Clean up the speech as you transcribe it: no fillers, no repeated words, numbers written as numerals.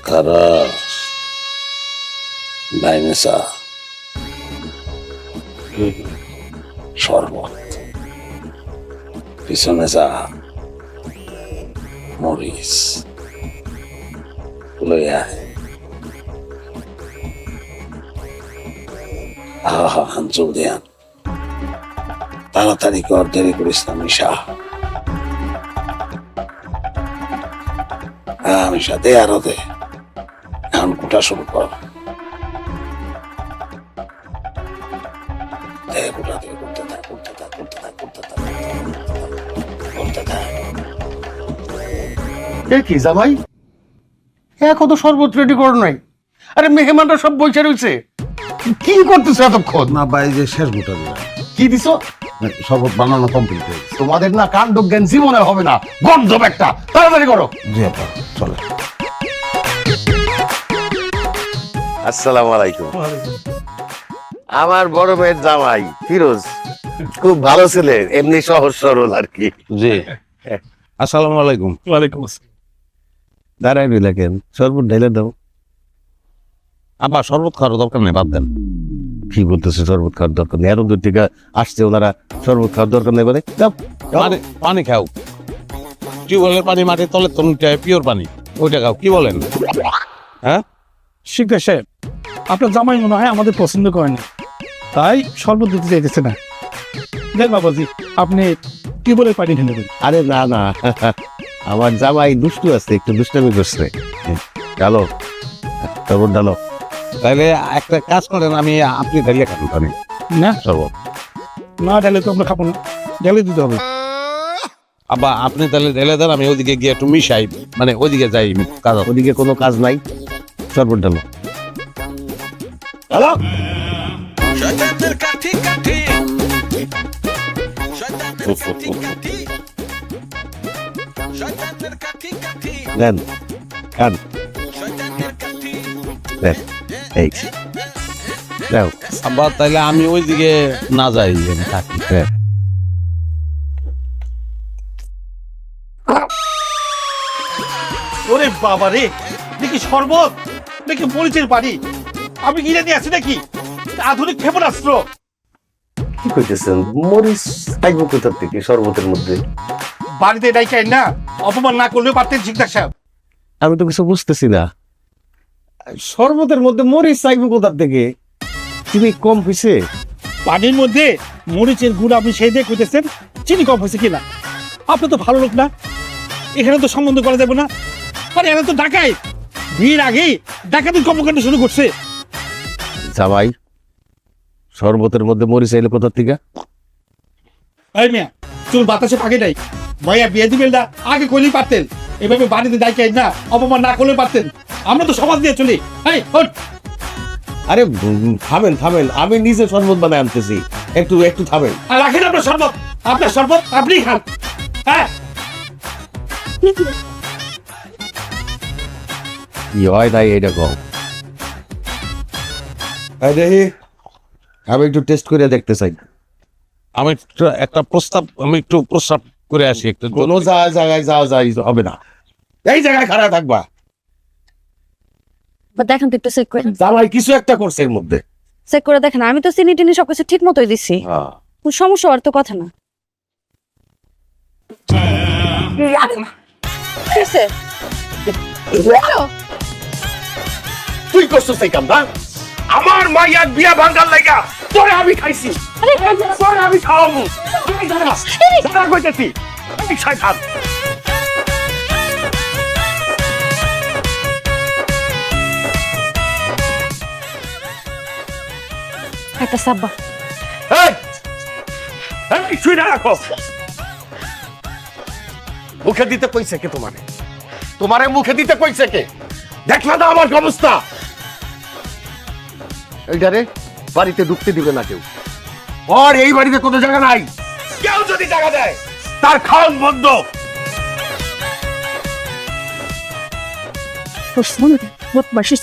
খারা ডাইনেসা শরবত পিছনে যা মরিস লই আয় আঞ্চল দেয়ান তাড়াতাড়ি কর, দেরি করিস না মিশা। হ্যাঁ মিশা দে, আরো দে, এখন কুটা শুরু কর। দে কুটা দে, করতে থাক করতে থাক করতে থাক করতে থাক করতে থাক। কি জামাই এখন তো শরবত রেডি করো নাই? আরে মেহমানরা সব বসে রয়েছে, কি করতেছে এতক্ষণ? না ভাই, যে শেষ গোটা দিলাম, কি দিছো? শরবত বানানো কমপ্লিট হয়ে গেছে। তোমাদের না কাণ্ড জ্ঞান জীবনে হবে না, গন্ধব একটা, তাড়াতাড়ি করো। জি আপা, চলে। আসসালামু আলাইকুম। আমার বড় ভাইয়ের জামাই ফিরোজ খুব ভালো ছেলে, এমনি সহজ সরল আর কি। জি আসসালামু আলাইকুম। ওয়ালাইকুম আসসালাম। দাঁড়াই রইলা কেন? শরবত ঢেলে দাও। আপা শরবত খাওয়ার দরকার নেই, বাদ দেন। কি বলতেছে শরবত খাওয়ার দরকার নেই? এরকম দূর থেকে আসছে ওনারা, শরবত খাওয়ার দরকার নেই বলে? যাও, যাও। পানি খাও, টিউবওয়েলের পানি, মাটির তলের তনুটায় পিওর পানি, ওইটা খাও। কি বলেন? হ্যাঁ শিকদার সাহেব, আপনার জামাই মনে হয় আমাদের পছন্দ করে না, তাই শরবত দিতে চাইতেছে না। দেখ বাবাজি, আপনি টিউবওয়েলের পানি ঢেলে দেন। আরে না না, আমার জামাই দুষ্টু আছে, একটু দুষ্টামি করছে। ডালো শরবত ডালো। তাহলে একটা কাজ করেন, আপনি ঢেলে খান পানি না শরবত। না ঢেলে তো আমরা খাবো না, ঢেলে দিতে হবে। আবার আপনি তাহলে ঢেলে দেন, আমি ওইদিকে গিয়ে একটু মিশাই, মানে ওইদিকে যাই কাজ। ওদিকে কোনো কাজ নাই, শরবত ডালো। হ্যালো, শয়তানের কাঠি কাঠি শয়তানের কাঠি কাঠি শয়তানের কাঠি কাঠি দেন খান, শয়তানের কাঠি দেন এই দাও। আবার তাহলে আমি ওইদিকে না যাই, আমি থাকি। হ্যাঁ, ওরে বাবা রে, দেখি শরবত, দেখি মরিচের পানি, আমি কিনে নিয়ে আসি নাকি আধুনিক ক্ষেপণাস্ত্র? কি কইতেছেন? মরিচ খাইব কোথার থেকে শরবতের মধ্যে? বাড়িতে ডাইকাই না, অপমান না করলেও পারতেন শিকদার সাহেব। আমি তো কিছু বুঝতেছি না। শরবতের মধ্যে মরিচ চাইবো কোথার থেকে? চিনি কম হয়েছে? পানির মধ্যে মরিচের গুঁড়ো আপনি সেই দিয়ে কইতেছেন চিনি কম হয়েছে কিনা? আপনি তো ভালো লোক না, এখানে তো সম্বন্ধ করা যাবে না। আরে এরা তো ডাকাই, ভিড় আগেই ডাকাতির কর্মকাণ্ড শুরু করছে। জামাই, শরবতের মধ্যে মরিচ চাইলে কোথার থেকে? এই মিয়া, চুল বাতাসে পাকে নাই, ভাইয়া বিয়ে দিবেন না আগে কইলেই পারতেন। এভাবে বাড়িতে ডাইকাই না, অপমান না করলে পারতেন। আমরা তো সমাজ দিয়ে চলি। এই ওঠ। আরে থামেন থামেন, আমি নিজে শরবত বানায় আনতেছি, একটু একটু থামেন। আর রাখেন আপনার শরবত, আপনার শরবত আপনি খান। হ্যাঁ, কি হয় নাই এটা কম। দেখি, আমি একটু টেস্ট করে দেখতে চাই। আমি একটা প্রস্তাব, আমি একটু প্রস্তাব করে আসি একটু। কোনো জায়গায় যাওয়া যায় হবে না, এই জায়গায় খারাপ থাকবা। দেখেন তো একটু চেক করে, জামাই কিছু একটা করছে এর মধ্যে। চেক করে দেখেন। আমি তো চিনি টিনি সবকিছু ঠিক মতোই দিচ্ছি, কোনো সমস্যা হওয়ার তো কথা না। তুই করছিস এই কাম না? আমার মাইয়ার বিয়া ভাঙার লাগা তোরে আমি খাইছি, তোরে আমি খাওয়াবো। দাঁড়া কইতেছি, এই শয়তান। একটা সাব্বা, এই, এই শুইনা রাখো। মুখে দিতে কইছে কে তোমারে? তোমারে মুখে দিতে কইছে কে? দেখলা না আমার অবস্থা? এইটারে বাড়িতে ঢুকতে দিবে না কেউ, আর এই বাড়িতে কোনো জায়গা নাই। কেউ যদি জায়গা দেয় তার খাওয়ান বন্ধ। বদমাশি